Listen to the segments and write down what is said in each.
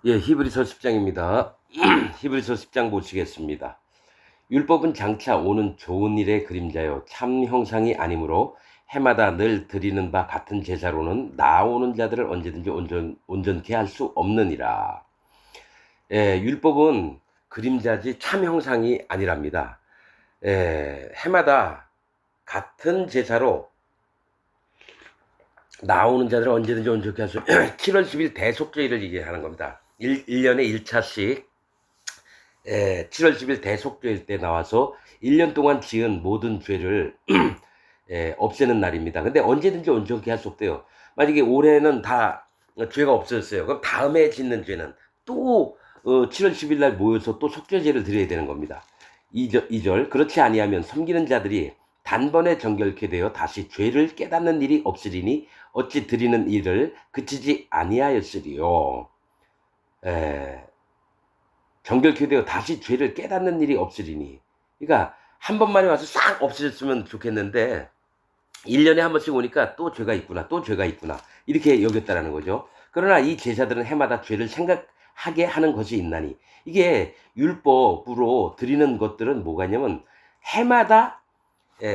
예, 히브리서 10장입니다. 히브리서 10장 보시겠습니다. 율법은 장차 오는 좋은 일의 그림자요 참 형상이 아니므로 해마다 늘 드리는 바 같은 제사로는 나오는 자들을 언제든지 온전케 할 수 없느니라. 예, 율법은 그림자지 참 형상이 아니랍니다. 예, 해마다 같은 제사로 나오는 자들을 언제든지 온전케 할 수 7월 10일 대속죄일을 얘기하는 겁니다. 1년에 1차씩 7월 10일 대속죄일 때 나와서 1년 동안 지은 모든 죄를 없애는 날입니다. 근데 언제든지 온전케 할 수 없대요. 만약에 올해는 다 죄가 없어졌어요. 그럼 다음에 짓는 죄는 또 7월 10일 날 모여서 또 속죄제를 드려야 되는 겁니다. 2절 그렇지 아니하면 섬기는 자들이 단번에 정결케 되어 다시 죄를 깨닫는 일이 없으리니 어찌 드리는 일을 그치지 아니하였으리요. 정결케 되어 다시 죄를 깨닫는 일이 없으리니. 그러니까 한 번만에 와서 싹 없어졌으면 좋겠는데 1년에 한 번씩 오니까 또 죄가 있구나, 또 죄가 있구나, 이렇게 여겼다라는 거죠. 그러나 이 제사들은 해마다 죄를 생각하게 하는 것이 있나니, 이게 율법으로 드리는 것들은 뭐가 있냐면 해마다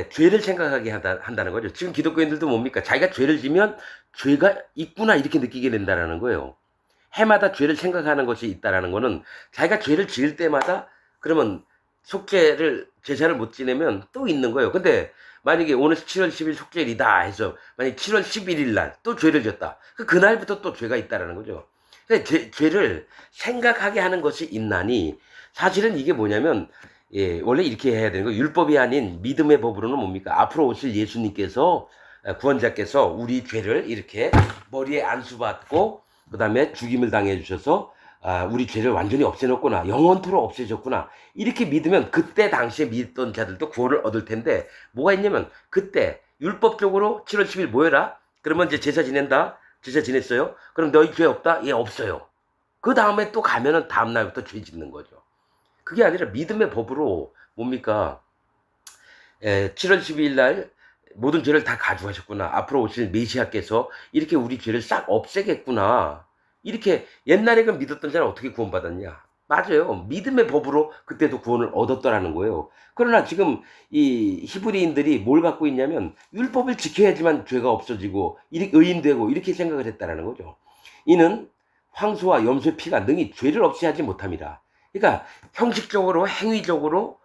죄를 생각하게 한다는 거죠. 지금 기독교인들도 뭡니까? 자기가 죄를 지면 죄가 있구나 이렇게 느끼게 된다는 거예요. 해마다 죄를 생각하는 것이 있다라는 거는 자기가 죄를 지을 때마다 그러면 제사를 못 지내면 또 있는 거예요. 근데 만약에 오늘 7월 10일 속죄일이다 해서 만약 7월 11일 날 또 죄를 졌다. 그날부터 또 죄가 있다라는 거죠. 죄를 생각하게 하는 것이 있나니, 사실은 이게 뭐냐면 원래 이렇게 해야 되는 거예요. 율법이 아닌 믿음의 법으로는 뭡니까? 앞으로 오실 예수님께서, 구원자께서 우리 죄를 이렇게 머리에 안수받고 그 다음에 죽임을 당해 주셔서 우리 죄를 완전히 없애놓구나, 영원토록 없애졌구나, 이렇게 믿으면 그때 당시에 믿던 자들도 구원을 얻을 텐데, 뭐가 있냐면 그때 율법적으로 7월 10일 모여라. 그러면 이제 제사 지낸다. 제사 지냈어요? 그럼 너희 죄 없다? 예, 없어요. 그 다음에 또 가면은 다음 날부터 죄 짓는 거죠. 그게 아니라 믿음의 법으로 뭡니까? 7월 12일 날 모든 죄를 다 가져가셨구나. 앞으로 오실 메시아께서 이렇게 우리 죄를 싹 없애겠구나. 이렇게 옛날에 그 믿었던 자는 어떻게 구원받았냐? 맞아요. 믿음의 법으로 그때도 구원을 얻었더라는 거예요. 그러나 지금 이 히브리인들이 뭘 갖고 있냐면 율법을 지켜야지만 죄가 없어지고 의인되고 이렇게 생각을 했다라는 거죠. 이는 황소와 염소의 피가 능히 죄를 없이 하지 못합니다. 그러니까 형식적으로 행위적으로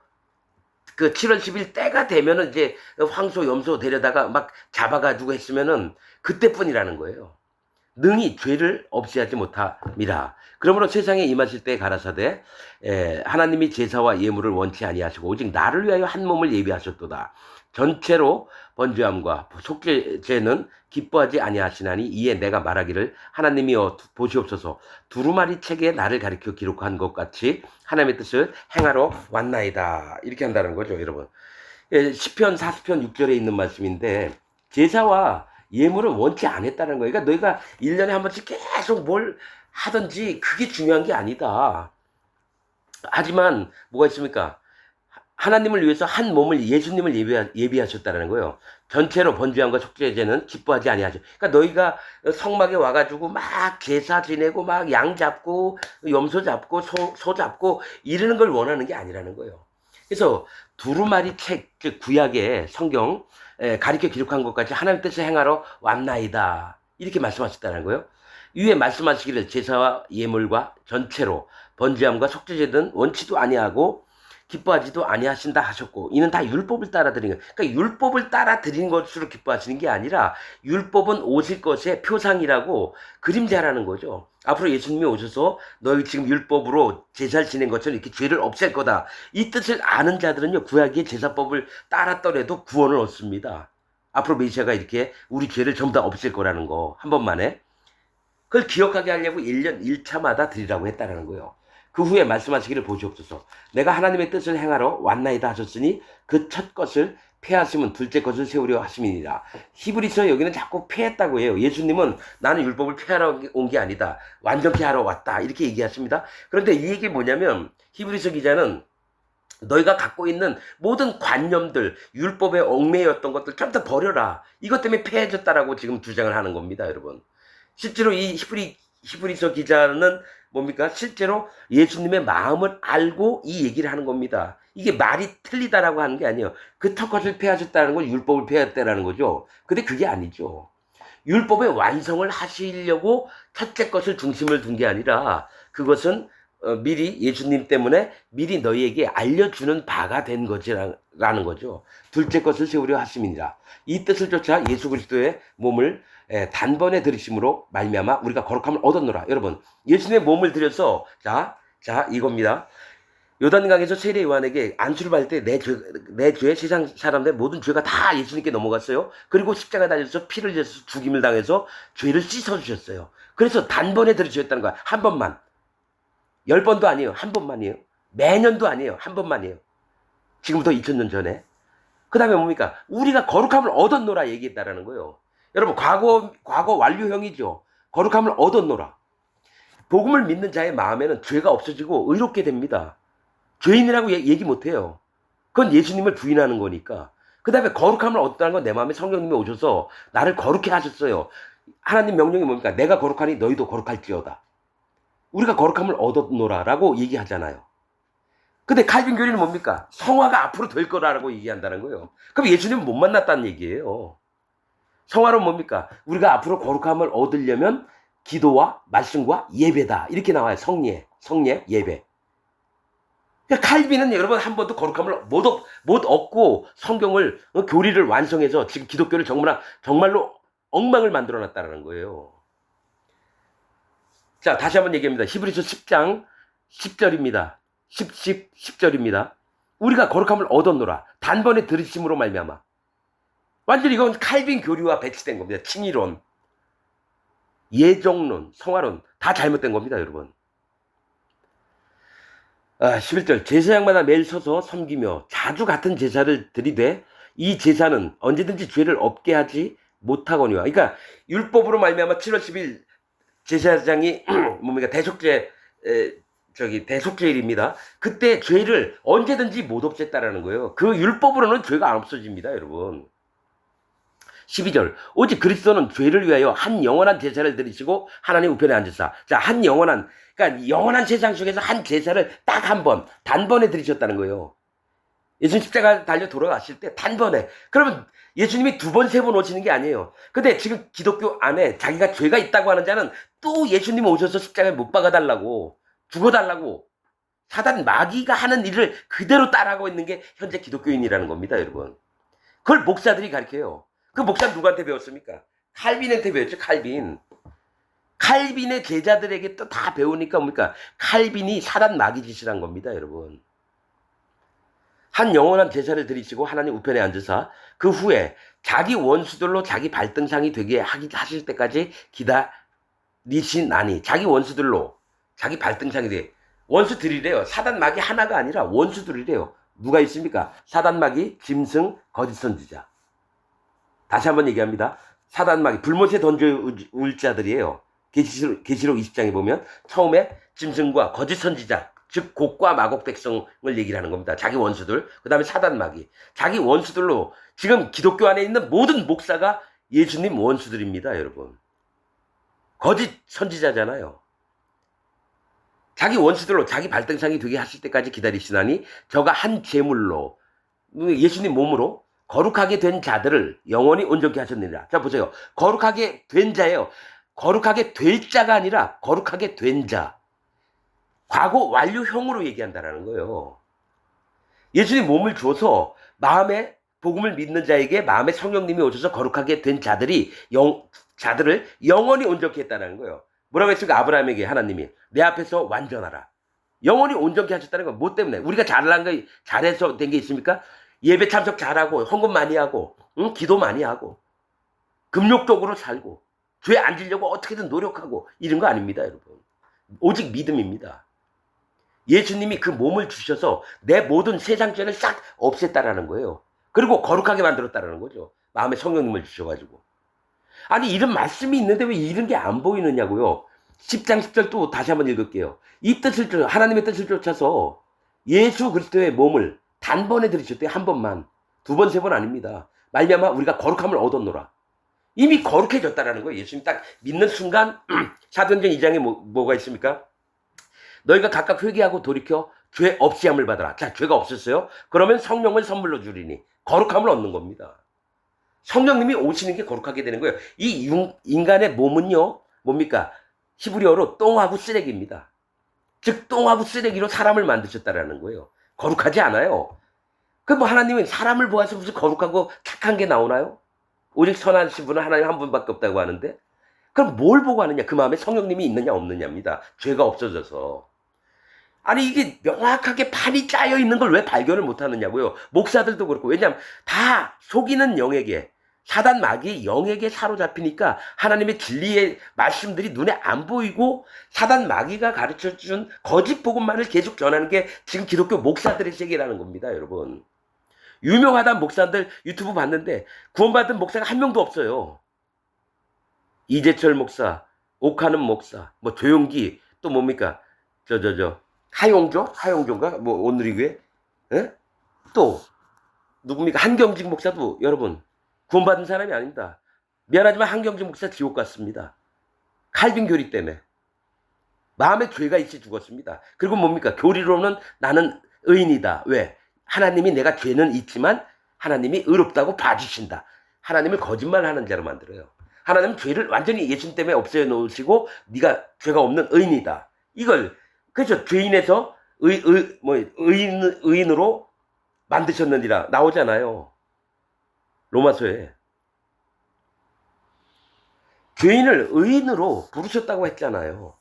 그 7월 10일 때가 되면은 이제 황소, 염소 데려다가 막 잡아가지고 했으면은 그때뿐이라는 거예요. 능히 죄를 없이 하지 못함이라. 그러므로 세상에 임하실 때 가라사대 하나님이 제사와 예물을 원치 아니하시고 오직 나를 위하여 한 몸을 예비하셨도다. 전체로 번제함과 속죄제는 기뻐하지 아니하시나니 이에 내가 말하기를 하나님이여 보시옵소서 두루마리 책에 나를 가리켜 기록한 것 같이 하나님의 뜻을 행하러 왔나이다. 이렇게 한다는 거죠, 여러분. 시편 40편 6절에 있는 말씀인데 제사와 예물을 원치 않았다는 거예요. 그러니까 너희가 1년에 한 번씩 계속 뭘 하든지 그게 중요한 게 아니다. 하지만 뭐가 있습니까? 하나님을 위해서 한 몸을 예수님을 예비하셨다는 거예요. 전체로 번제함과 속죄제는 기뻐하지 아니하죠. 그러니까 너희가 성막에 와가지고 막 제사 지내고 막 양 잡고 염소 잡고 소 잡고 이러는 걸 원하는 게 아니라는 거예요. 그래서 두루마리 책, 즉 구약의 성경 가리켜 기록한 것까지 하나님 뜻을 행하러 왔나이다. 이렇게 말씀하셨다는 거예요. 위에 말씀하시기를 제사와 예물과 전체로 번제함과 속죄제든 원치도 아니하고 기뻐하지도 아니하신다 하셨고, 이는 다 율법을 따라 드린 거예요. 그러니까 율법을 따라 드린 것으로 기뻐하시는 게 아니라 율법은 오실 것의 표상이라고, 그림자라는 거죠. 앞으로 예수님이 오셔서 너희 지금 율법으로 제사를 지낸 것처럼 이렇게 죄를 없앨 거다, 이 뜻을 아는 자들은요 구약의 제사법을 따랐더라도 구원을 얻습니다. 앞으로 메시아가 이렇게 우리 죄를 전부 다 없앨 거라는 거 한 번만에, 그걸 기억하게 하려고 1년 1차마다 드리라고 했다는 거예요. 그 후에 말씀하시기를 보시옵소서 내가 하나님의 뜻을 행하러 왔나이다 하셨으니 그 첫 것을 폐하시면 둘째 것을 세우려 하심이니라. 히브리서 여기는 자꾸 폐했다고 해요. 예수님은 나는 율법을 폐하러 온 게 아니다, 완전케 하러 왔다, 이렇게 얘기하십니다. 그런데 이 얘기 뭐냐면 히브리서 기자는 너희가 갖고 있는 모든 관념들, 율법에 얽매였던 것들 전부 다 버려라, 이것 때문에 폐해졌다라고 지금 주장을 하는 겁니다, 여러분. 실제로 이 히브리서 기자는 뭡니까? 실제로 예수님의 마음을 알고 이 얘기를 하는 겁니다. 이게 말이 틀리다라고 하는 게 아니에요. 그 첫 것을 폐하셨다는 건 율법을 폐하셨다라는 거죠. 근데 그게 아니죠. 율법의 완성을 하시려고 첫째 것을 중심을 둔 게 아니라 그것은 미리 예수님 때문에 미리 너희에게 알려주는 바가 된 것이라는 거죠. 둘째 것을 세우려 하심이니라. 이 뜻을 쫓아 예수 그리스도의 몸을 단번에 들이심으로 말미암아 우리가 거룩함을 얻었노라. 여러분, 예수님의 몸을 들여서 자 이겁니다. 요단강에서 세례 요한에게 안수를 받을 때 내 죄, 세상 사람들의 모든 죄가 다 예수님께 넘어갔어요. 그리고 십자가 달려서 피를 흘려서 죽임을 당해서 죄를 씻어주셨어요. 그래서 단번에 들으셨다는 거야. 한 번만. 10번도 아니에요. 한 번만이에요. 매년도 아니에요. 한 번만이에요. 지금부터 2000년 전에. 그 다음에 뭡니까? 우리가 거룩함을 얻었노라 얘기했다라는 거예요. 여러분, 과거 완료형이죠. 거룩함을 얻었노라. 복음을 믿는 자의 마음에는 죄가 없어지고 의롭게 됩니다. 죄인이라고 얘기 못해요. 그건 예수님을 부인하는 거니까. 그 다음에 거룩함을 얻었다는 건 내 마음에 성령님이 오셔서 나를 거룩해 하셨어요. 하나님 명령이 뭡니까? 내가 거룩하니 너희도 거룩할지어다. 우리가 거룩함을 얻었노라라고 얘기하잖아요. 근데 칼빈 교리는 뭡니까? 성화가 앞으로 될 거라고 얘기한다는 거예요. 그럼 예수님은 못 만났다는 얘기예요. 성화는 뭡니까? 우리가 앞으로 거룩함을 얻으려면 기도와 말씀과 예배다. 이렇게 나와요. 성례, 예배. 그러니까 칼빈은 여러분 한 번도 거룩함을 못 얻고 성경을 교리를 완성해서 지금 기독교를 정말로 엉망을 만들어놨다는 거예요. 자, 다시 한번 얘기합니다. 히브리서 10장 10절입니다. 10절입니다. 우리가 거룩함을 얻었노라. 단번에 들으심으로 말미암아. 완전히 이건 칼빈 교리와 배치된 겁니다. 칭의론, 예정론, 성화론 다 잘못된 겁니다, 여러분. 11절 제사장마다 매일 서서 섬기며 자주 같은 제사를 드리되 이 제사는 언제든지 죄를 없게 하지 못하거니와. 그러니까 율법으로 말미암아 7월 10일 제사장이 뭡니까? 대속죄일입니다. 그때 죄를 언제든지 못 없앴다라는 거예요. 그 율법으로는 죄가 안 없어집니다, 여러분. 12절 오직 그리스도는 죄를 위하여 한 영원한 제사를 드리시고 하나님 우편에 앉으사. 자, 그러니까 영원한 세상 속에서 한 제사를 딱 한 번, 단번에 드리셨다는 거예요. 예수님 십자가 달려 돌아가실 때 단번에. 그러면 예수님이 2번, 3번 오시는 게 아니에요. 근데 지금 기독교 안에 자기가 죄가 있다고 하는 자는 또 예수님 오셔서 십자가에 못 박아달라고, 죽어달라고, 사단 마귀가 하는 일을 그대로 따라하고 있는 게 현재 기독교인이라는 겁니다, 여러분. 그걸 목사들이 가르쳐요. 그 목사는 누구한테 배웠습니까? 칼빈한테 배웠죠, 칼빈. 칼빈의 제자들에게 또 다 배우니까 뭡니까? 칼빈이 사단 마귀 짓이란 겁니다, 여러분. 한 영원한 제사를 드리시고 하나님 우편에 앉으사 그 후에 자기 원수들로 자기 발등상이 되게 하실 때까지 기다리시나니. 자기 원수들로 자기 발등상이 되게. 원수들이래요. 사단 마귀 하나가 아니라 원수들이래요. 누가 있습니까? 사단 마귀, 짐승, 거짓 선지자. 다시 한번 얘기합니다. 사단 마귀, 불못에 던져올 자들이에요. 계시록 20장에 보면 처음에 짐승과 거짓 선지자, 즉 곡과 마곡 백성을 얘기를 하는 겁니다. 자기 원수들, 그 다음에 사단 마귀. 자기 원수들로 지금 기독교 안에 있는 모든 목사가 예수님 원수들입니다, 여러분. 거짓 선지자잖아요. 자기 원수들로 자기 발등상이 되게 하실 때까지 기다리시나니 저가 한 제물로 예수님 몸으로 거룩하게 된 자들을 영원히 온전케 하셨느니라. 자, 보세요. 거룩하게 된 자예요. 거룩하게 될 자가 아니라 거룩하게 된 자. 과거 완료형으로 얘기한다라는 거예요. 예수님 몸을 주어서 마음에 복음을 믿는 자에게 마음에 성령님이 오셔서 거룩하게 된 자들을 영원히 온전케 했다는 거예요. 뭐라고 했습니까? 아브라함에게 하나님이 내 앞에서 완전하라. 영원히 온전케 하셨다는 건 뭐 때문에? 우리가 잘해서 된 게 있습니까? 예배 참석 잘하고 헌금 많이 하고 기도 많이 하고 금욕적으로 살고 죄 안 지려고 어떻게든 노력하고 이런 거 아닙니다, 여러분. 오직 믿음입니다. 예수님이 그 몸을 주셔서 내 모든 세상 죄를 싹 없앴다라는 거예요. 그리고 거룩하게 만들었다라는 거죠. 마음에 성령님을 주셔가지고. 아니, 이런 말씀이 있는데 왜 이런 게 안 보이느냐고요. 10장 10절 또 다시 한번 읽을게요. 하나님의 뜻을 쫓아서 예수 그리스도의 몸을 단번에 들이셨대요. 한 번만. 2번, 3번 아닙니다. 말미암아 우리가 거룩함을 얻었노라. 이미 거룩해졌다라는 거예요. 예수님 딱 믿는 순간 사도행전 2장에 뭐가 있습니까? 너희가 각각 회개하고 돌이켜 죄 없이 함을 받아라. 자, 죄가 없었어요? 그러면 성령을 선물로 주리니 거룩함을 얻는 겁니다. 성령님이 오시는 게 거룩하게 되는 거예요. 이 인간의 몸은요, 뭡니까? 히브리어로 똥하고 쓰레기입니다. 즉 똥하고 쓰레기로 사람을 만드셨다라는 거예요. 거룩하지 않아요. 그 뭐 하나님은 사람을 보아서 무슨 거룩하고 착한 게 나오나요? 오직 선하신 분은 하나님 한 분밖에 없다고 하는데, 그럼 뭘 보고 하느냐? 그 마음에 성령님이 있느냐 없느냐입니다. 죄가 없어져서. 아니 이게 명확하게 판이 짜여 있는 걸 왜 발견을 못 하느냐고요. 목사들도 그렇고. 왜냐하면 다 속이는 영에게, 사단 마귀의 영에게 사로잡히니까 하나님의 진리의 말씀들이 눈에 안 보이고 사단 마귀가 가르쳐준 거짓 복음만을 계속 전하는 게 지금 기독교 목사들의 세계라는 겁니다. 여러분. 유명하다는 목사들 유튜브 봤는데 구원받은 목사가 한 명도 없어요. 이재철 목사, 옥하는 목사, 뭐 조용기, 또 뭡니까? 하용조인가? 뭐 오늘이교회? 예? 또 누굽니까? 한경직 목사도 여러분 구원받은 사람이 아닙니다. 미안하지만 한경직 목사 지옥 갔습니다. 칼빈 교리 때문에. 마음에 죄가 있이 죽었습니다. 그리고 뭡니까? 교리로는 나는 의인이다. 왜? 하나님이 내가 죄는 있지만 하나님이 의롭다고 봐주신다. 하나님을 거짓말하는 자로 만들어요. 하나님은 죄를 완전히 예수님 때문에 없애 놓으시고 네가 죄가 없는 의인이다. 이걸 그래서 죄인에서 의인으로 만드셨느니라 나오잖아요. 로마서에. 죄인을 의인으로 부르셨다고 했잖아요.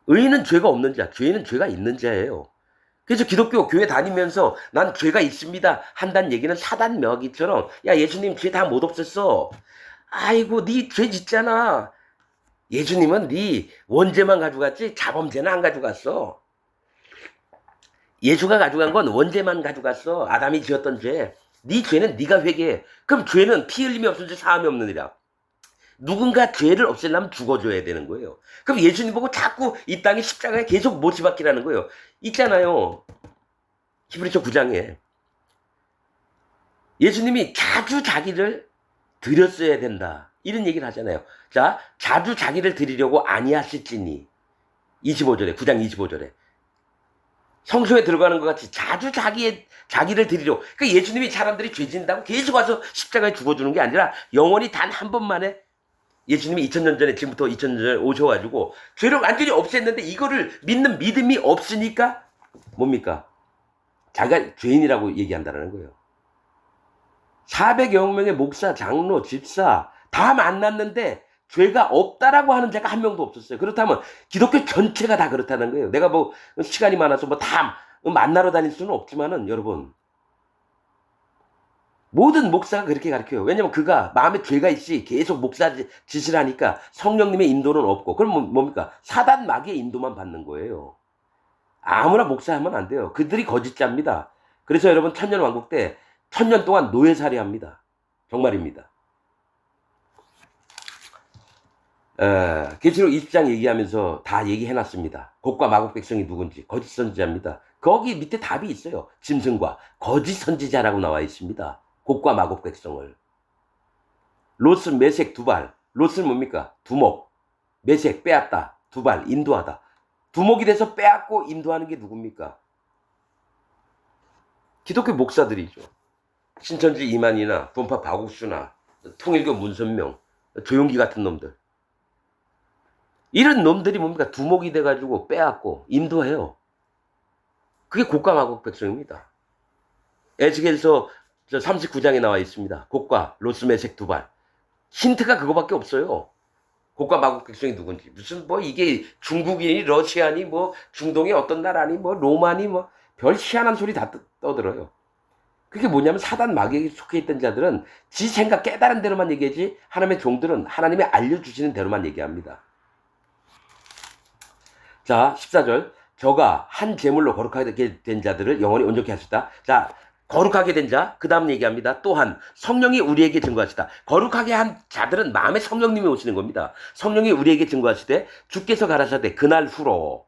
의인은 죄가 없는 자, 죄인은 죄가 있는 자예요. 그래서 기독교 교회 다니면서 난 죄가 있습니다 한다는 얘기는 사단 명의처럼, 야 예수님 죄 다 못 없앴어. 아이고 네 죄 짓잖아. 예수님은 네 원죄만 가져갔지 자범죄는 안 가져갔어. 예수가 가져간 건 원죄만 가져갔어. 아담이 지었던 죄. 네 죄는 네가 회개해. 그럼 죄는 피 흘림이 없은지 사함이 없느니라. 누군가 죄를 없애려면 죽어줘야 되는 거예요. 그럼 예수님 보고 자꾸 이 땅에 십자가에 계속 못이 박히라는 거예요. 있잖아요. 히브리서 9장에 예수님이 자주 자기를 드렸어야 된다. 이런 얘기를 하잖아요. 자, 자주 자기를 드리려고 아니하실지니. 25절에, 9장 25절에. 성소에 들어가는 것 같이 자주 자기를 드리려고. 그러니까 예수님이 사람들이 죄 짓는다고 계속 와서 십자가에 죽어주는 게 아니라 영원히 단 한 번만에 예수님이 2000년 전에, 지금부터 2000년 전에 오셔가지고 죄를 완전히 없앴는데 이거를 믿는 믿음이 없으니까 뭡니까? 자기가 죄인이라고 얘기한다는 거예요. 400여 명의 목사, 장로, 집사 다 만났는데 죄가 없다라고 하는 자가 한 명도 없었어요. 그렇다면 기독교 전체가 다 그렇다는 거예요. 내가 뭐 시간이 많아서 뭐 다 만나러 다닐 수는 없지만은 여러분, 모든 목사가 그렇게 가르쳐요. 왜냐면 그가 마음에 죄가 있지 계속 목사 짓을 하니까 성령님의 인도는 없고, 그럼 뭡니까? 사단 마귀의 인도만 받는 거예요. 아무나 목사하면 안 돼요. 그들이 거짓자입니다. 그래서 여러분 천년왕국 때 1000년 동안 노예살이 합니다. 정말입니다. 계시록 20장 얘기하면서 다 얘기해놨습니다. 곡과 마곡 백성이 누군지. 거짓 선지자입니다. 거기 밑에 답이 있어요. 짐승과 거짓 선지자라고 나와 있습니다. 곡과 마곡 백성을. 롯은 메색 두발. 롯은 뭡니까? 두목. 메색 빼앗다. 두발 인도하다. 두목이 돼서 빼앗고 인도하는 게 누굽니까? 기독교 목사들이죠. 신천지 이만희나 분파 박옥수나 통일교 문선명, 조용기 같은 놈들. 이런 놈들이 뭡니까? 두목이 돼가지고 빼앗고 인도해요. 그게 곡과 마곡 백성입니다. 에스겔서 39장에 나와 있습니다. 곡과 롯스메색 두발. 힌트가 그거밖에 없어요. 곡과 마곡 백성이 누군지. 무슨 뭐 이게 중국이니 러시아니 뭐 중동의 어떤 나라니 뭐 로마니 뭐 별 희한한 소리 다 떠들어요. 그게 뭐냐면 사단 마귀에게 속해 있던 자들은 지 생각 깨달은 대로만 얘기하지, 하나님의 종들은 하나님이 알려주시는 대로만 얘기합니다. 자, 14절. 저가 한 제물로 거룩하게 된 자들을 영원히 온전케 하시다. 자, 거룩하게 된 자, 그 다음 얘기합니다. 또한 성령이 우리에게 증거하시다. 거룩하게 한 자들은 마음에 성령님이 오시는 겁니다. 성령이 우리에게 증거하시되 주께서 가라사대 그날 후로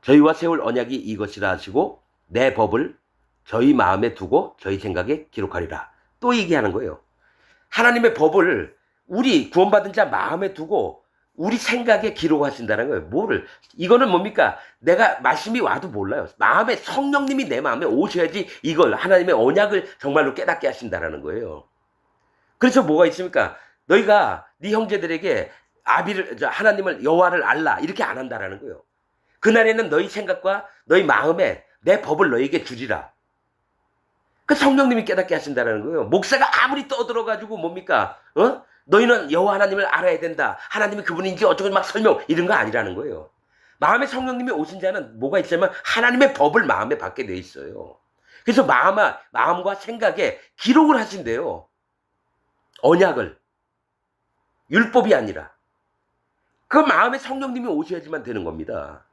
저희와 세울 언약이 이것이라 하시고 내 법을 저희 마음에 두고 저희 생각에 기록하리라. 또 얘기하는 거예요. 하나님의 법을 우리 구원받은 자 마음에 두고 우리 생각에 기록하신다는 거예요. 뭐를? 이거는 뭡니까? 내가 말씀이 와도 몰라요. 마음에 성령님이 내 마음에 오셔야지 이걸 하나님의 언약을 정말로 깨닫게 하신다라는 거예요. 그래서 뭐가 있습니까? 너희가 네 형제들에게 하나님을 여호와를 알라 이렇게 안 한다라는 거예요. 그날에는 너희 생각과 너희 마음에 내 법을 너희에게 주리라. 그 성령님이 깨닫게 하신다라는 거예요. 목사가 아무리 떠들어가지고 뭡니까? 너희는 여호와 하나님을 알아야 된다. 하나님이 그분인지 어쩌고 막 설명 이런 거 아니라는 거예요. 마음에 성령님이 오신 자는 뭐가 있냐면 하나님의 법을 마음에 받게 돼 있어요. 그래서 마음과 생각에 기록을 하신대요. 언약을. 율법이 아니라. 그 마음에 성령님이 오셔야지만 되는 겁니다.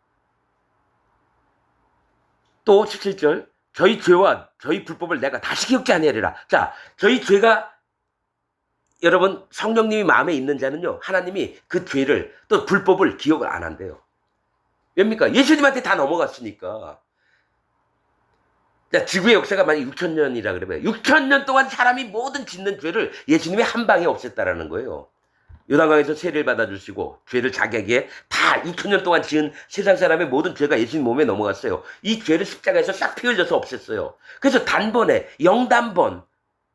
또 17절 저희 죄와 저희 불법을 내가 다시 기억지 아니하리라. 자, 저희 죄가 여러분 성령님이 마음에 있는 자는요. 하나님이 그 죄를 또 불법을 기억을 안 한대요. 왜입니까? 예수님한테 다 넘어갔으니까. 자, 지구의 역사가 만약 6,000년이라 그러면 6,000년 동안 사람이 모든 짓는 죄를 예수님이 한 방에 없앴다라는 거예요. 요단강에서 세례를 받아주시고 죄를 자기에게 다 6,000년 동안 지은 세상 사람의 모든 죄가 예수님 몸에 넘어갔어요. 이 죄를 십자가에서 싹 피 흘려서 없앴어요. 그래서 단번에 영단번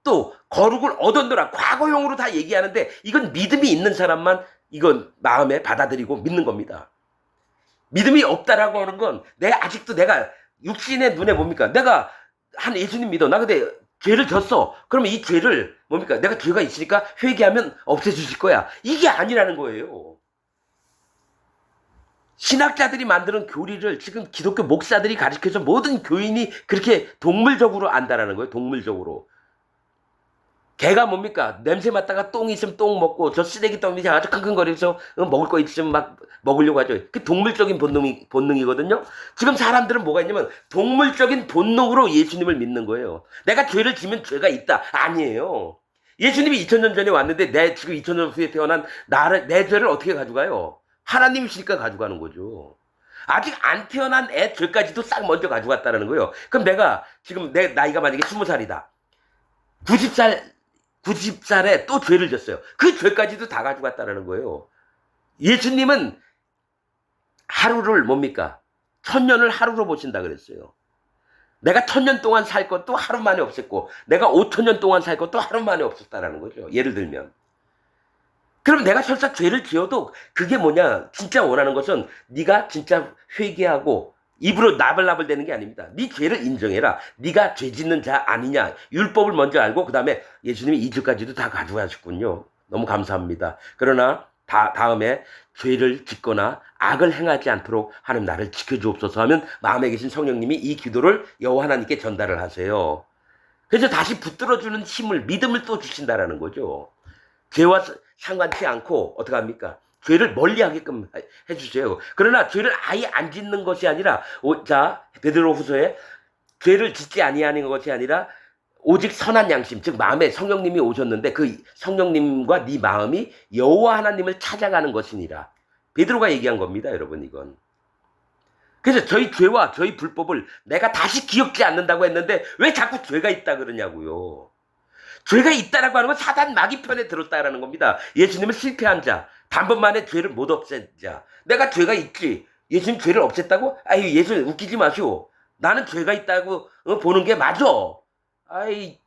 또 거룩을 얻었노라 과거형으로 다 얘기하는데 이건 믿음이 있는 사람만 이건 마음에 받아들이고 믿는 겁니다. 믿음이 없다라고 하는 건 아직도 내가 육신의 눈에 뭡니까? 내가 한 예수님 믿어. 나 근데 죄를 졌어. 그러면 이 죄를 뭡니까? 내가 죄가 있으니까 회개하면 없애주실 거야. 이게 아니라는 거예요. 신학자들이 만드는 교리를 지금 기독교 목사들이 가르쳐서 모든 교인이 그렇게 동물적으로 안다라는 거예요. 동물적으로. 개가 뭡니까? 냄새 맡다가 똥이 있으면 똥 먹고 저 쓰레기 똥이 아주 킁킁거리면서 먹을 거 있으면 막 먹으려고 하죠. 그 동물적인 본능이거든요. 지금 사람들은 뭐가 있냐면 동물적인 본능으로 예수님을 믿는 거예요. 내가 죄를 지면 죄가 있다. 아니에요. 예수님이 2000년 전에 왔는데 지금 2000년 후에 태어난 내 죄를 어떻게 가져가요? 하나님이시니까 가져가는 거죠. 아직 안 태어난 애 죄까지도 싹 먼저 가져갔다는 거예요. 그럼 내가 지금 내 나이가 만약에 20살이다. 90살에 또 죄를 졌어요. 그 죄까지도 다 가져갔다는 거예요. 예수님은 하루를 뭡니까? 1000년을 하루로 보신다 그랬어요. 내가 1000년 동안 살 것도 하루 만에 없앴고 내가 5000년 동안 살 것도 하루 만에 없었다라는 거죠. 예를 들면. 그럼 내가 설사 죄를 지어도 그게 뭐냐? 진짜 원하는 것은 네가 진짜 회개하고 입으로 나불나불 되는 게 아닙니다. 네 죄를 인정해라. 네가 죄 짓는 자 아니냐. 율법을 먼저 알고 그 다음에 예수님이 2주까지도 다 가져가셨군요. 너무 감사합니다. 그러나 다음에 죄를 짓거나 악을 행하지 않도록 하나님 나를 지켜주옵소서 하면 마음에 계신 성령님이 이 기도를 여호와 하나님께 전달을 하세요. 그래서 다시 붙들어주는 힘을 믿음을 또 주신다라는 거죠. 죄와 상관치 않고 어떻게 합니까? 죄를 멀리하게끔 해주세요. 그러나 죄를 아예 안 짓는 것이 아니라 베드로후서에 죄를 짓지 아니하는 것이 아니라 오직 선한 양심, 즉 마음에 성령님이 오셨는데 그 성령님과 네 마음이 여호와 하나님을 찾아가는 것이니라. 베드로가 얘기한 겁니다, 여러분 이건. 그래서 저희 죄와 저희 불법을 내가 다시 기억지 않는다고 했는데 왜 자꾸 죄가 있다 그러냐고요. 죄가 있다라고 하는 건 사단 마귀 편에 들었다라는 겁니다. 예수님은 실패한 자, 단번만에 죄를 못 없앤 자. 내가 죄가 있지. 예수님 죄를 없앴다고? 아유, 예수님 웃기지 마시오. 나는 죄가 있다고 보는 게 맞아. 아이,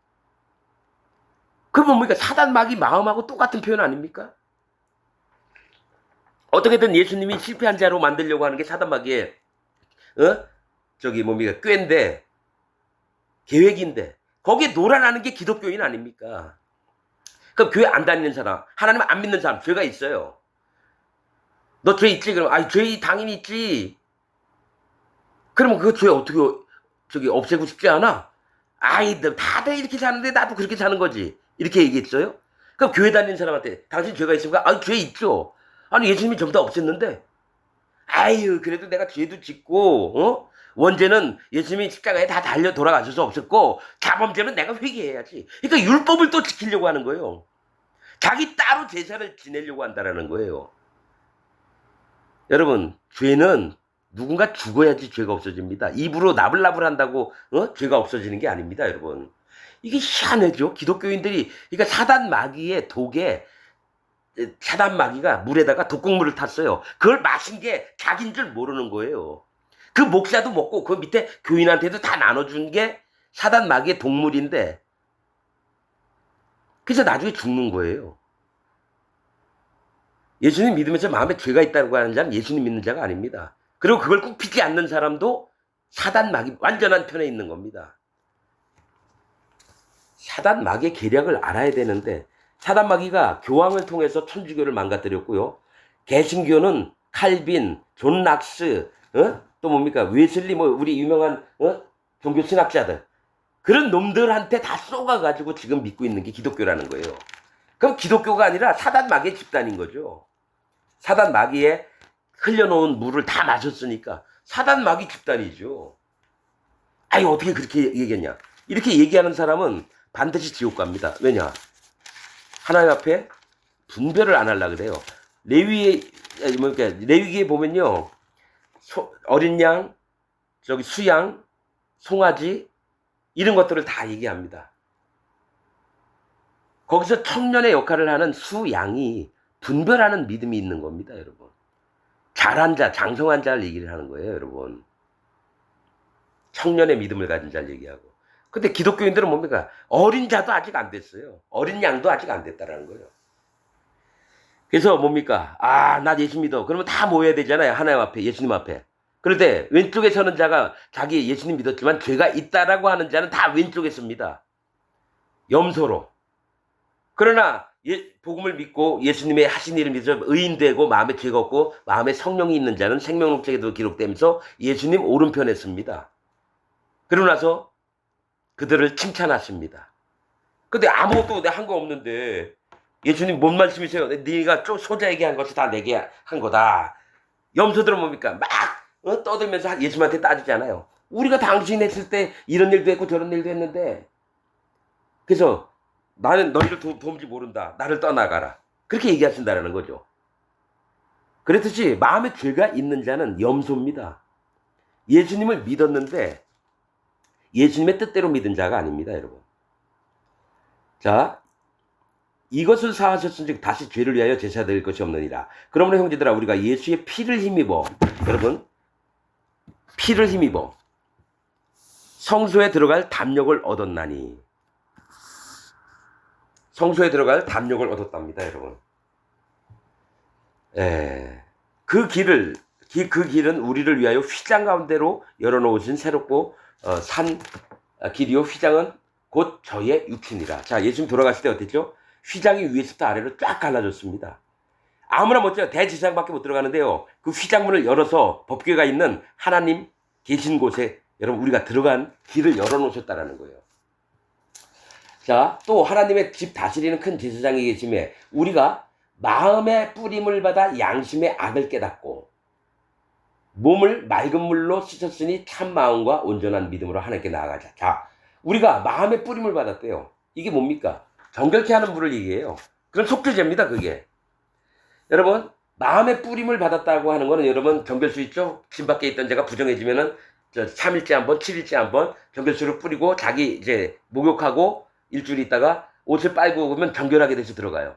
그 뭡니까? 사단 마귀 마음하고 똑같은 표현 아닙니까? 어떻게든 예수님이 실패한 자로 만들려고 하는 게 사단 마귀의 뭡니까? 꾀인데, 계획인데. 거기에 놀아나는 게 기독교인 아닙니까? 그럼 교회 안 다니는 사람, 하나님 안 믿는 사람, 죄가 있어요. 너 죄 있지? 그럼, 죄 당연히 있지. 그러면 그 죄 어떻게, 없애고 싶지 않아? 다들 이렇게 사는데 나도 그렇게 사는 거지. 이렇게 얘기했어요? 그럼 교회 다니는 사람한테, 당신 죄가 있습니까? 죄 있죠. 아니, 예수님이 전부 다 없앴는데? 그래도 내가 죄도 짓고, 원죄는 예수님이 십자가에 다 달려 돌아가셔서 없었고 자범죄는 내가 회개해야지. 그러니까 율법을 또 지키려고 하는 거예요. 자기 따로 제사를 지내려고 한다는 거예요. 여러분, 죄는 누군가 죽어야지 죄가 없어집니다. 입으로 나불나불 한다고 죄가 없어지는 게 아닙니다, 여러분. 이게 희한하죠. 기독교인들이 그러니까 사단 마귀의 독에 사단 마귀가 물에다가 독극물을 탔어요. 그걸 마신 게 자기인 줄 모르는 거예요. 그 목사도 먹고 그 밑에 교인한테도 다 나눠준 게 사단 마귀의 독물인데, 그래서 나중에 죽는 거예요. 예수님 믿으면서 마음에 죄가 있다고 하는 자는 예수님 믿는 자가 아닙니다. 그리고 그걸 꼭 피지 않는 사람도 사단 마귀 완전한 편에 있는 겁니다. 사단 마귀의 계략을 알아야 되는데, 사단 마귀가 교황을 통해서 천주교를 망가뜨렸고요. 개신교는 칼빈, 존 락스, 또 뭡니까 웨슬리, 뭐 우리 유명한 종교 신학자들, 그런 놈들한테 다 쏘가가지고 지금 믿고 있는 게 기독교라는 거예요. 그럼 기독교가 아니라 사단 마귀의 집단인 거죠. 사단 마귀에 흘려놓은 물을 다 마셨으니까 사단 마귀 집단이죠. 아니 어떻게 그렇게 얘기했냐. 이렇게 얘기하는 사람은 반드시 지옥 갑니다. 왜냐? 하나님 앞에 분별을 안 하려고 그래요. 레위기에 보면요, 어린 양, 저기 수양, 송아지, 이런 것들을 다 얘기합니다. 거기서 청년의 역할을 하는 수양이 분별하는 믿음이 있는 겁니다, 여러분. 잘한 자, 장성한 자를 얘기를 하는 거예요, 여러분. 청년의 믿음을 가진 자를 얘기하고. 근데 기독교인들은 뭡니까? 어린 자도 아직 안 됐어요. 어린 양도 아직 안 됐다라는 거예요. 그래서 뭡니까? 나 예수 믿어. 그러면 다 모여야 되잖아요. 하나님 앞에, 예수님 앞에. 그런데 왼쪽에 서는 자가 자기 예수님 믿었지만 죄가 있다라고 하는 자는 다 왼쪽에 섭니다. 염소로. 그러나 복음을 믿고 예수님의 하신 일을 믿어 의인되고 마음에 죄가 없고 마음에 성령이 있는 자는 생명록책에도 기록되면서 예수님 오른편에 섭니다. 그러고 나서 그들을 칭찬하십니다. 근데 아무것도 한 거 없는데 예수님 뭔 말씀이세요? 네가 소자에게 한 것이 다 내게 한 거다. 염소들은 뭡니까? 막 떠들면서 예수님한테 따지잖아요. 우리가 당신 했을 때 이런 일도 했고 저런 일도 했는데, 그래서 나는 너희를 도무지 모른다. 나를 떠나가라. 그렇게 얘기하신다는 거죠. 그랬듯이 마음에 죄가 있는 자는 염소입니다. 예수님을 믿었는데 예수님의 뜻대로 믿은 자가 아닙니다, 여러분. 자, 이것을 사하셨은즉 다시 죄를 위하여 제사 드릴 것이 없느니라. 그러므로 형제들아, 우리가 예수의 피를 힘입어, 여러분, 피를 힘입어 성소에 들어갈 담력을 얻었나니. 성소에 들어갈 담력을 얻었답니다, 여러분. 그 길은 우리를 위하여 휘장 가운데로 열어놓으신 새롭고 산 길이요, 휘장은 곧 저의 육신이라. 자, 예수님 돌아가실 때 어땠죠? 휘장이 위에서부터 아래로 쫙 갈라졌습니다. 아무나 못해요. 대제사장밖에 못 들어가는데요. 그 휘장문을 열어서 법궤가 있는 하나님 계신 곳에 여러분 우리가 들어간 길을 열어놓으셨다라는 거예요. 자, 또 하나님의 집 다스리는 큰 제사장이 계심에 우리가 마음의 뿌림을 받아 양심의 악을 깨닫고 몸을 맑은 물로 씻었으니 참 마음과 온전한 믿음으로 하나님께 나아가자. 자, 우리가 마음의 뿌림을 받았대요. 이게 뭡니까? 정결케 하는 물을 얘기해요. 그건 속죄제입니다, 그게. 여러분, 마음의 뿌림을 받았다고 하는 거는 여러분 정결수 있죠? 집 밖에 있던 자가 부정해지면은 3일째 한 번, 7일째 한 번 정결수를 뿌리고 자기 이제 목욕하고 일주일 있다가 옷을 빨고 오면 정결하게 돼서 들어가요.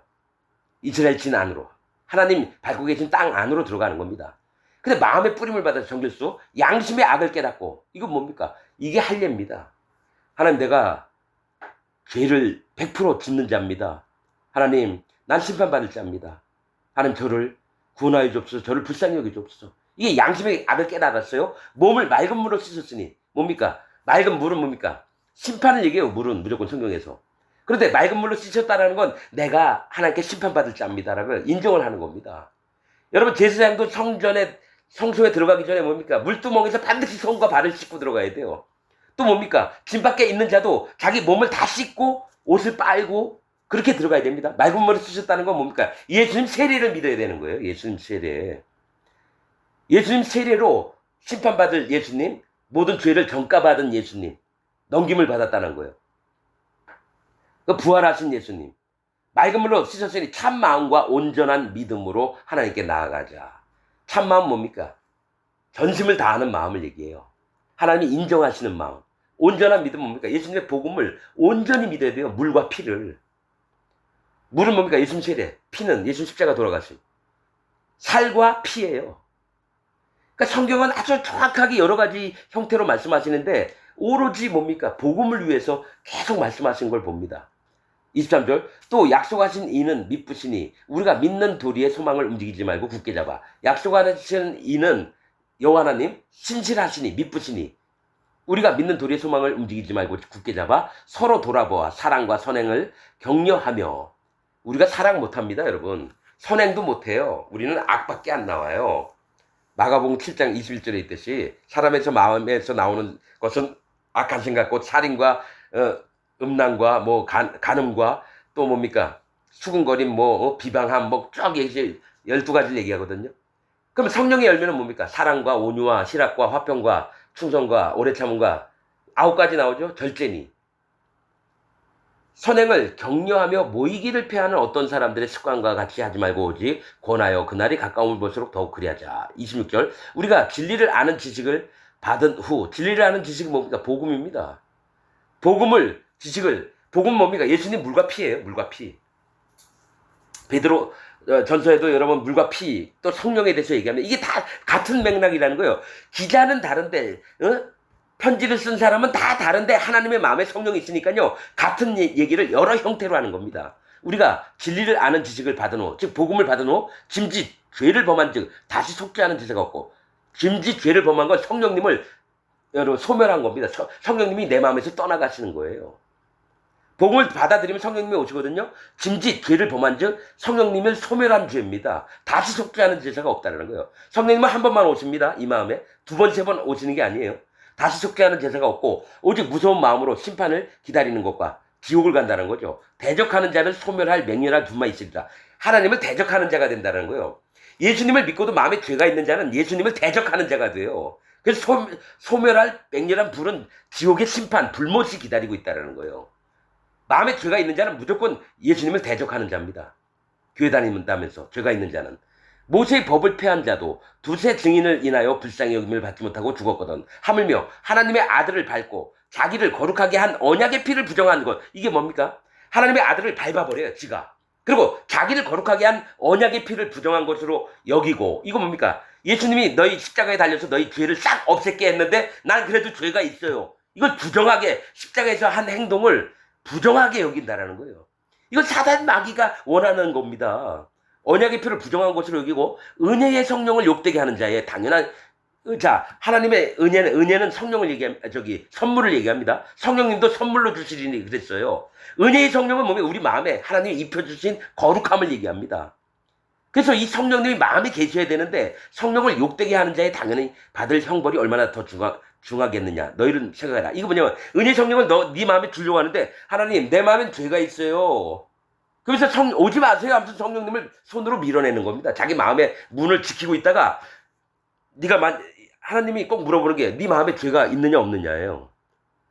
이스라엘 진 안으로. 하나님 밟고 계신 땅 안으로 들어가는 겁니다. 근데 마음의 뿌림을 받아서 정결수, 양심의 악을 깨닫고, 이건 뭡니까? 이게 할례입니다. 하나님, 내가 죄를 100% 짓는 자입니다. 하나님, 난 심판받을 자입니다. 하나님, 저를 구원하여 주옵소서. 저를 불쌍히 여겨 주옵소서. 이게 양심의 악을 깨달았어요. 몸을 맑은 물로 씻었으니 뭡니까? 맑은 물은 뭡니까? 심판을 얘기해요. 물은 무조건 성경에서. 그런데 맑은 물로 씻었다라는 건 내가 하나님께 심판받을 자입니다라고 인정을 하는 겁니다. 여러분, 제사장도 성소에 들어가기 전에 뭡니까? 물두멍에서 반드시 손과 발을 씻고 들어가야 돼요. 또 뭡니까? 집 밖에 있는 자도 자기 몸을 다 씻고 옷을 빨고 그렇게 들어가야 됩니다. 맑은 물을 쓰셨다는 건 뭡니까? 예수님 세례를 믿어야 되는 거예요. 예수님 세례. 예수님 세례로 심판받을 예수님, 모든 죄를 전가받은 예수님, 넘김을 받았다는 거예요. 부활하신 예수님, 맑은 물로 씻었으니 참 마음과 온전한 믿음으로 하나님께 나아가자. 참 마음 뭡니까? 전심을 다하는 마음을 얘기해요. 하나님이 인정하시는 마음. 온전한 믿음 뭡니까? 예수님의 복음을 온전히 믿어야 돼요. 물과 피를. 물은 뭡니까? 예수님 세례. 피는 예수님 십자가 돌아가심. 살과 피예요. 그러니까 성경은 아주 정확하게 여러 가지 형태로 말씀하시는데 오로지 뭡니까? 복음을 위해서 계속 말씀하신 걸 봅니다. 23절 또 약속하신 이는 미쁘시니 우리가 믿는 도리의 소망을 움직이지 말고 굳게 잡아. 약속하신 이는 여호와 하나님 신실하시니 미쁘시니 우리가 믿는 도리의 소망을 움직이지 말고 굳게 잡아 서로 돌아보아 사랑과 선행을 격려하며. 우리가 사랑 못합니다 여러분. 선행도 못해요. 우리는 악밖에 안 나와요. 마가복음 7장 21절에 있듯이 사람에서 마음에서 나오는 것은 악한 생각, 곧 살인과 음란과 뭐 간음과 또 뭡니까 수군거림, 뭐 비방함, 뭐 쭉 얘기 12가지를 얘기하거든요. 그럼 성령의 열매는 뭡니까? 사랑과 온유와 실학과 화평과 충성과 오래 참음과 9가지 나오죠. 절제니. 선행을 격려하며 모이기를 피하는 어떤 사람들의 습관과 같이 하지 말고 오직 권하여 그날이 가까움을 볼수록 더욱 그리하자. 26절 우리가 진리를 아는 지식을 받은 후. 진리를 아는 지식은 뭡니까? 복음입니다. 복음은 뭡니까? 예수님 물과 피예요. 물과 피. 베드로 전서에도 여러분 물과 피, 또 성령에 대해서 얘기합니다. 이게 다 같은 맥락이라는 거예요. 기자는 다른데 편지를 쓴 사람은 다 다른데 하나님의 마음에 성령이 있으니까요. 같은 얘기를 여러 형태로 하는 겁니다. 우리가 진리를 아는 지식을 받은 후, 즉 복음을 받은 후 짐짓 죄를 범한 즉 다시 속죄 하는 지세가 없고, 짐짓 죄를 범한 건 성령님을 여러분 소멸한 겁니다. 성령님이 내 마음에서 떠나가시는 거예요. 복음을 받아들이면 성령님이 오시거든요. 짐짓 죄를 범한 즉 성령님을 소멸한 죄입니다. 다시 속죄하는 제사가 없다는 거예요. 성령님은 한 번만 오십니다. 이 마음에. 두 번, 세 번 오시는 게 아니에요. 다시 속죄하는 제사가 없고 오직 무서운 마음으로 심판을 기다리는 것과 지옥을 간다는 거죠. 대적하는 자는 소멸할 맹렬한 분만 있으리라. 하나님을 대적하는 자가 된다는 거예요. 예수님을 믿고도 마음에 죄가 있는 자는 예수님을 대적하는 자가 돼요. 그래서 소멸할 맹렬한 불은 지옥의 심판, 불못이 기다리고 있다는 거예요. 마음에 죄가 있는 자는 무조건 예수님을 대적하는 자입니다. 교회 다닌다면서 죄가 있는 자는. 모세의 법을 폐한 자도 두세 증인을 인하여 불쌍히 여김을 받지 못하고 죽었거든. 하물며 하나님의 아들을 밟고 자기를 거룩하게 한 언약의 피를 부정한 것. 이게 뭡니까? 하나님의 아들을 밟아버려요. 지가. 그리고 자기를 거룩하게 한 언약의 피를 부정한 것으로 여기고. 이거 뭡니까? 예수님이 너희 십자가에 달려서 너희 죄를 싹 없앴게 했는데 난 그래도 죄가 있어요. 이걸 부정하게, 십자가에서 한 행동을 부정하게 여긴다라는 거예요. 이건 사단 마귀가 원하는 겁니다. 언약의 표를 부정한 것으로 여기고 은혜의 성령을 욕되게 하는 자의 당연한. 자, 하나님의 은혜는 성령을 선물을 얘기합니다. 성령님도 선물로 주시리니 그랬어요. 은혜의 성령은 뭐냐? 우리 마음에 하나님이 입혀주신 거룩함을 얘기합니다. 그래서 이 성령님이 마음에 계셔야 되는데 성령을 욕되게 하는 자의 당연히 받을 형벌이 얼마나 더 중하겠느냐. 너희는 생각해라. 이거 뭐냐면 은혜 성령을 네 마음에 주려고 하는데 하나님 내 마음엔 죄가 있어요. 그래서 오지 마세요 하면서 성령님을 손으로 밀어내는 겁니다. 자기 마음의 문을 지키고 있다가 하나님이 꼭 물어보는 게 네 마음에 죄가 있느냐 없느냐예요.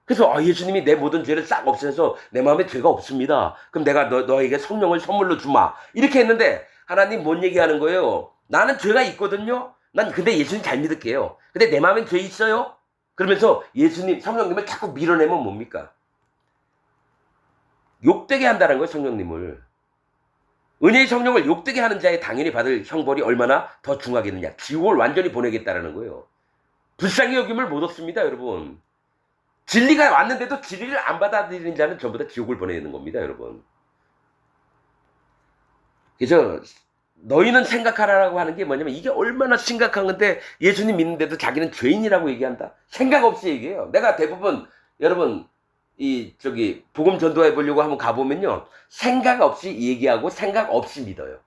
그래서 예수님이 내 모든 죄를 싹 없애서 내 마음에 죄가 없습니다. 그럼 내가 너에게 성령을 선물로 주마. 이렇게 했는데 하나님 뭔 얘기하는 거예요? 나는 죄가 있거든요. 난 근데 예수님 잘 믿을게요. 근데 내 마음엔 죄 있어요? 그러면서 성령님을 자꾸 밀어내면 뭡니까? 욕되게 한다는 거예요, 성령님을. 은혜의 성령을 욕되게 하는 자의 당연히 받을 형벌이 얼마나 더 중하겠느냐. 지옥을 완전히 보내겠다라는 거예요. 불쌍히 여김을 못 얻습니다, 여러분. 진리가 왔는데도 진리를 안 받아들이는 자는 전부 다 지옥을 보내는 겁니다, 여러분. 그래서 너희는 생각하라라고 하는 게 뭐냐면 이게 얼마나 심각한 건데 예수님 믿는데도 자기는 죄인이라고 얘기한다? 생각 없이 얘기해요. 내가 대부분 여러분 복음 전도해 보려고 한번 가보면요. 생각 없이 얘기하고 생각 없이 믿어요.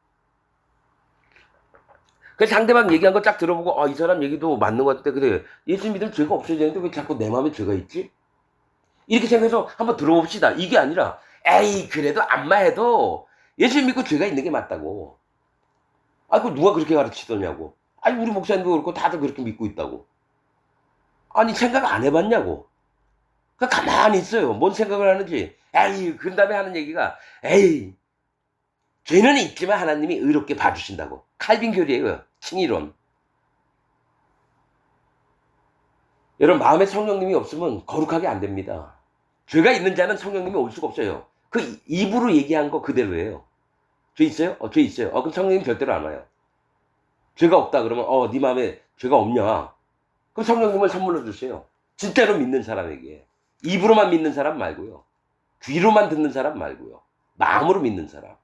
그래서 상대방 얘기한 거 쫙 들어보고 이 사람 얘기도 맞는 것 같아. 그래. 예수 믿으면 죄가 없어야 되는데 왜 자꾸 내 마음에 죄가 있지? 이렇게 생각해서 한번 들어봅시다. 이게 아니라 에이 그래도 안마해도 예수 믿고 죄가 있는 게 맞다고. 그 누가 그렇게 가르치더냐고. 우리 목사님도 그렇고 다들 그렇게 믿고 있다고. 아니 생각 안 해봤냐고. 가만히 있어요. 뭔 생각을 하는지. 그 다음에 하는 얘기가 죄는 있지만 하나님이 의롭게 봐주신다고. 칼빈 교리예요. 칭의론. 여러분 마음에 성령님이 없으면 거룩하게 안 됩니다. 죄가 있는 자는 성령님이 올 수가 없어요. 그 입으로 얘기한 거 그대로예요. 죄 있어요? 죄 있어요. 그럼 성령님 절대로 안 와요. 죄가 없다 그러면 네 마음에 죄가 없냐? 그럼 성령님을 선물로 주세요. 진짜로 믿는 사람에게. 입으로만 믿는 사람 말고요. 귀로만 듣는 사람 말고요. 마음으로 믿는 사람.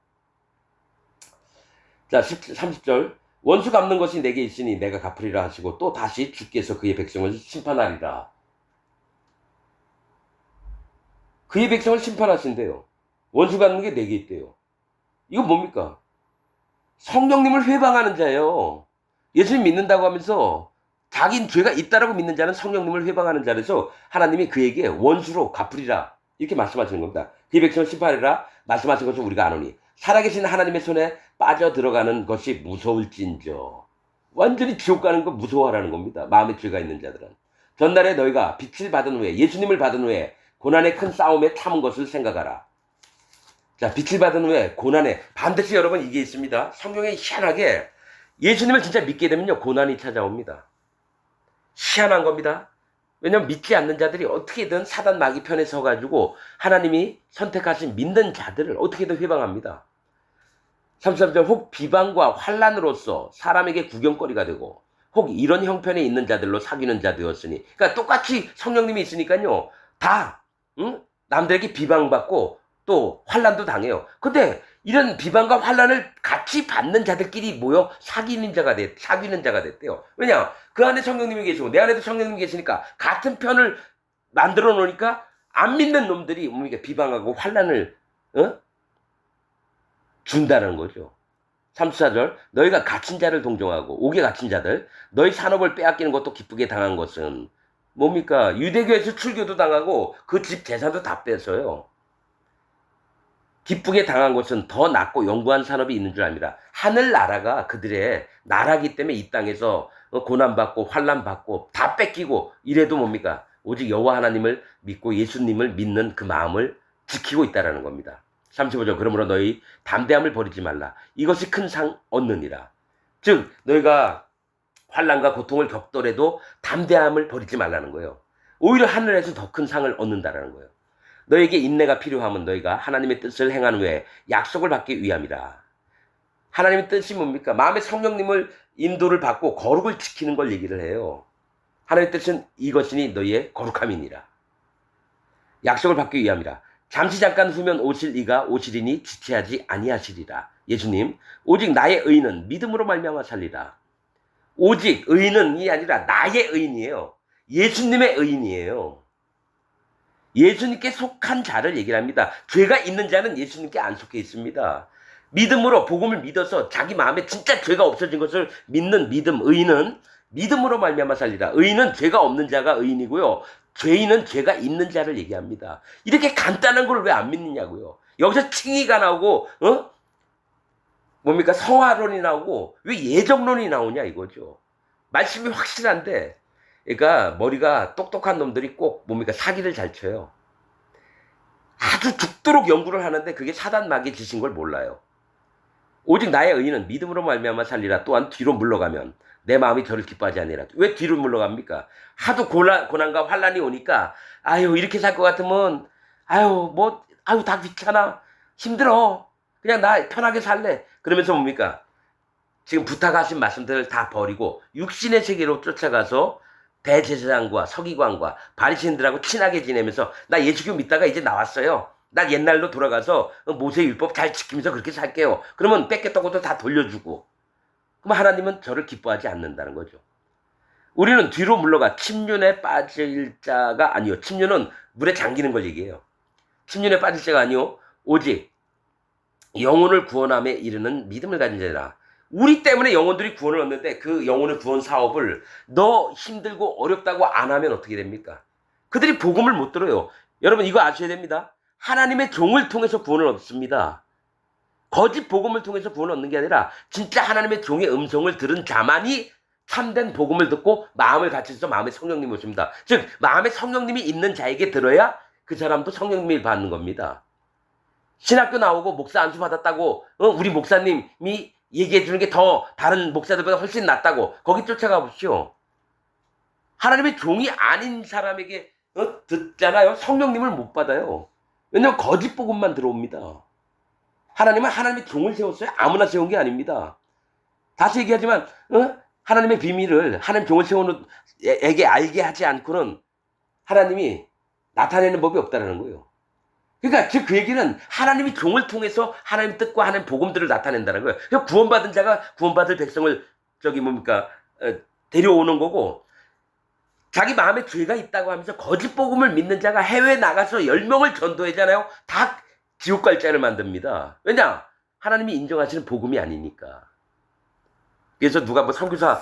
자, 30절. 원수 갚는 것이 내게 있으니 내가 갚으리라 하시고 또 다시 주께서 그의 백성을 심판하리라. 그의 백성을 심판하신대요. 원수 갚는 게 내게 있대요. 이거 뭡니까? 성령님을 회방하는 자예요. 예수님 믿는다고 하면서 자긴 죄가 있다라고 믿는 자는 성령님을 회방하는 자라서 하나님이 그에게 원수로 갚으리라 이렇게 말씀하시는 겁니다. 그의 백성을 심판하리라 말씀하신 것을 우리가 아노니 살아계신 하나님의 손에 빠져들어가는 것이 무서울진저. 완전히 지옥 가는 거 무서워하라는 겁니다. 마음에 죄가 있는 자들은. 전날에 너희가 빛을 받은 후에 예수님을 받은 후에 고난의 큰 싸움에 참은 것을 생각하라. 자, 빛을 받은 후에 고난에 반드시 여러분 이게 있습니다. 성경에 희한하게 예수님을 진짜 믿게 되면요 고난이 찾아옵니다. 희한한 겁니다. 왜냐면 믿지 않는 자들이 어떻게든 사단 마귀 편에 서가지고 하나님이 선택하신 믿는 자들을 어떻게든 회방합니다. 33절 혹 비방과 환난으로서 사람에게 구경거리가 되고 혹 이런 형편에 있는 자들로 사귀는 자 되었으니 그러니까 똑같이 성령님이 있으니까요 다 남들에게 비방받고 또 환난도 당해요. 근데 이런 비방과 환난을 같이 받는 자들끼리 모여 사귀는 자가 됐대요. 왜냐? 그 안에 성령님이 계시고 내 안에도 성령님이 계시니까 같은 편을 만들어 놓으니까 안 믿는 놈들이 뭡니까? 비방하고 환난을 준다는 거죠. 34절 너희가 갇힌 자를 동정하고 옥에 갇힌 자들 너희 산업을 빼앗기는 것도 기쁘게 당한 것은 뭡니까? 유대교에서 출교도 당하고 그 집 재산도 다 뺏어요. 기쁘게 당한 것은 더 낮고 영구한 산업이 있는 줄 압니다. 하늘나라가 그들의 나라기 때문에 이 땅에서 고난받고 환난받고 다 뺏기고 이래도 뭡니까? 오직 여호와 하나님을 믿고 예수님을 믿는 그 마음을 지키고 있다라는 겁니다. 35절 그러므로 너희 담대함을 버리지 말라. 이것이 큰 상 얻느니라. 즉 너희가 환난과 고통을 겪더라도 담대함을 버리지 말라는 거예요. 오히려 하늘에서 더 큰 상을 얻는다라는 거예요. 너에게 인내가 필요하면 너희가 하나님의 뜻을 행한 후에 약속을 받기 위함이라. 하나님의 뜻이 뭡니까? 마음의 성령님을 인도를 받고 거룩을 지키는 걸 얘기를 해요. 하나님의 뜻은 이것이니 너희의 거룩함이니라. 약속을 받기 위함이라. 잠시 잠깐 후면 오실 이가 오시리니 지체하지 아니하시리라. 예수님 오직 나의 의는 믿음으로 말미암아 살리라. 오직 의는이 아니라 나의 의인이에요. 예수님의 의인이에요. 예수님께 속한 자를 얘기를 합니다. 죄가 있는 자는 예수님께 안 속해 있습니다. 믿음으로 복음을 믿어서 자기 마음에 진짜 죄가 없어진 것을 믿는 믿음, 의인은 믿음으로 말미암아 살리라. 의인은 죄가 없는 자가 의인이고요. 죄인은 죄가 있는 자를 얘기합니다. 이렇게 간단한 걸 왜 안 믿느냐고요. 여기서 칭의가 나오고 뭡니까? 성화론이 나오고 왜 예정론이 나오냐 이거죠. 말씀이 확실한데 그러니까 머리가 똑똑한 놈들이 꼭 뭡니까? 사기를 잘 쳐요. 아주 죽도록 연구를 하는데 그게 사단 마귀 짓인 걸 몰라요. 오직 나의 의인은 믿음으로 말미암아 살리라. 또한 뒤로 물러가면 내 마음이 저를 기뻐하지 아니라. 왜 뒤로 물러갑니까? 하도 고난과 환난이 오니까 아유 이렇게 살 것 같으면 아유 다 귀찮아 힘들어 그냥 나 편하게 살래. 그러면서 뭡니까? 지금 부탁하신 말씀들을 다 버리고 육신의 세계로 쫓아가서 대제사장과 서기관과 바리새인들하고 친하게 지내면서 나 예수교 믿다가 이제 나왔어요. 나 옛날로 돌아가서 모세 율법 잘 지키면서 그렇게 살게요. 그러면 뺏겼던 것도 다 돌려주고. 그럼 하나님은 저를 기뻐하지 않는다는 거죠. 우리는 뒤로 물러가 침륜에 빠질 자가 아니요. 침륜은 물에 잠기는 걸 얘기해요. 침륜에 빠질 자가 아니요. 오직 영혼을 구원함에 이르는 믿음을 가진 자라. 우리 때문에 영혼들이 구원을 얻는데 그 영혼의 구원 사업을 너 힘들고 어렵다고 안 하면 어떻게 됩니까? 그들이 복음을 못 들어요. 여러분 이거 아셔야 됩니다. 하나님의 종을 통해서 구원을 얻습니다. 거짓 복음을 통해서 구원을 얻는 게 아니라 진짜 하나님의 종의 음성을 들은 자만이 참된 복음을 듣고 마음을 갖춰서 마음의 성령님이 오십니다. 즉 마음의 성령님이 있는 자에게 들어야 그 사람도 성령님을 받는 겁니다. 신학교 나오고 목사 안수 받았다고 우리 목사님이 얘기해 주는 게 더 다른 목사들보다 훨씬 낫다고 거기 쫓아가 보십시오. 하나님의 종이 아닌 사람에게 듣잖아요. 성령님을 못 받아요. 왜냐하면 거짓 복음만 들어옵니다. 하나님은 하나님의 종을 세웠어요. 아무나 세운 게 아닙니다. 다시 얘기하지만 하나님의 비밀을 하나님 종을 세우는 에게 알게 하지 않고는 하나님이 나타내는 법이 없다는 거예요. 그러니까 즉 그 얘기는 하나님이 종을 통해서 하나님 뜻과 하나님 복음들을 나타낸다는 거예요. 그러니까 구원받은 자가 구원받을 백성을 데려오는 거고, 자기 마음에 죄가 있다고 하면서 거짓 복음을 믿는 자가 해외에 나가서 10명을 전도하잖아요. 다 지옥 갈 자를 만듭니다. 왜냐? 하나님이 인정하시는 복음이 아니니까. 그래서 누가 뭐 선교사,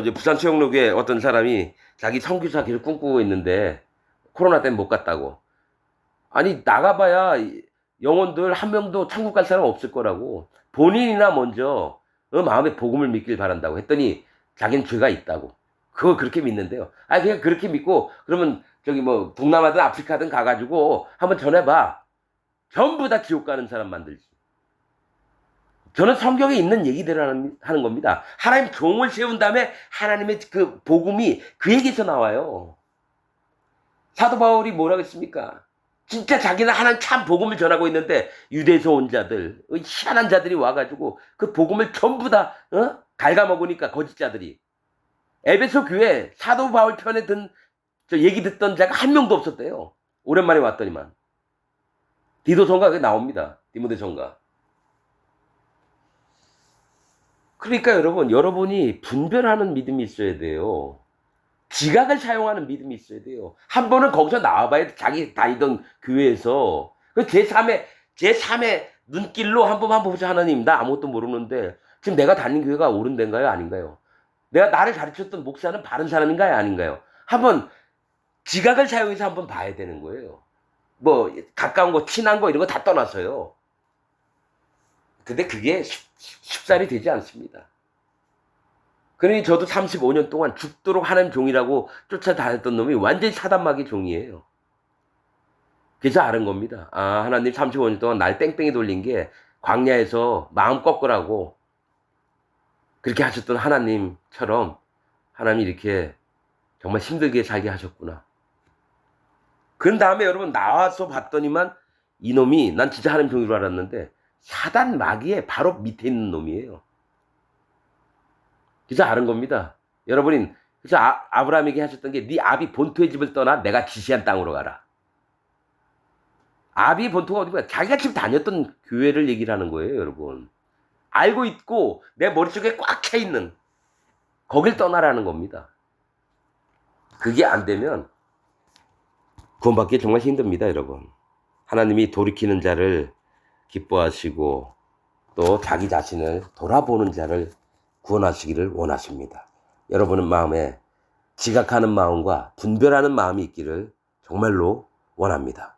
이제 부산 수영로교에 어떤 사람이 자기 선교사 길을 꿈꾸고 있는데 코로나 때문에 못 갔다고. 아니, 나가봐야 영혼들 한 명도 천국 갈 사람 없을 거라고. 본인이나 먼저 마음에 복음을 믿길 바란다고 했더니 자기는 죄가 있다고. 그거 그렇게 믿는데요. 아니, 그냥 그렇게 믿고 그러면 동남아든 아프리카든 가가지고 한번 전해봐. 전부 다 지옥 가는 사람 만들지. 저는 성경에 있는 얘기대로 하는 겁니다. 하나님 종을 세운 다음에 하나님의 그 복음이 그에게서 나와요. 사도 바울이 뭐라고 했습니까? 진짜 자기는 하나님 참 복음을 전하고 있는데 유대에서 온 자들, 희한한 자들이 와가지고 그 복음을 전부 다 갉아먹으니까, 거짓자들이. 에베소 교회 사도 바울 편에 얘기 듣던 자가 한 명도 없었대요. 오랜만에 왔더니만. 디도성가 그게 나옵니다. 디모데성가. 그러니까 여러분이 분별하는 믿음이 있어야 돼요. 지각을 사용하는 믿음이 있어야 돼요. 한 번은 거기서 나와봐야 자기 다니던 교회에서 제3의 눈길로 한번 보자. 하나님, 나 아무것도 모르는데 지금 내가 다닌 교회가 옳은 데인가요? 아닌가요? 내가 나를 가르쳤던 목사는 바른 사람인가요? 아닌가요? 한번 지각을 사용해서 한번 봐야 되는 거예요. 뭐 가까운 거, 친한 거 이런 거 다 떠나서요. 근데 그게 쉽사리 되지 않습니다. 그러니 저도 35년 동안 죽도록 하나님 종이라고 쫓아다녔던 놈이 완전히 사단마귀 종이에요. 그래서 아는 겁니다. 아, 하나님 35년 동안 날 땡땡이 돌린 게 광야에서 마음 꺾으라고 그렇게 하셨던 하나님처럼 하나님이 이렇게 정말 힘들게 살게 하셨구나. 그 다음에 여러분 나와서 봤더니만 이놈이, 난 진짜 하나님 종인 줄 알았는데 사단 마귀의 바로 밑에 있는 놈이에요. 그래서 아는 겁니다. 여러분이 그래서 아브라함에게 하셨던 게, 네 아비 본토의 집을 떠나 내가 지시한 땅으로 가라. 아비 본토가 어디가? 자기가 지금 다녔던 교회를 얘기를 하는 거예요, 여러분. 알고 있고 내 머릿속에 꽉 차 있는 거길 떠나라는 겁니다. 그게 안 되면 구원받기 정말 힘듭니다, 여러분. 하나님이 돌이키는 자를 기뻐하시고 또 자기 자신을 돌아보는 자를 구원하시기를 원하십니다. 여러분의 마음에 지각하는 마음과 분별하는 마음이 있기를 정말로 원합니다.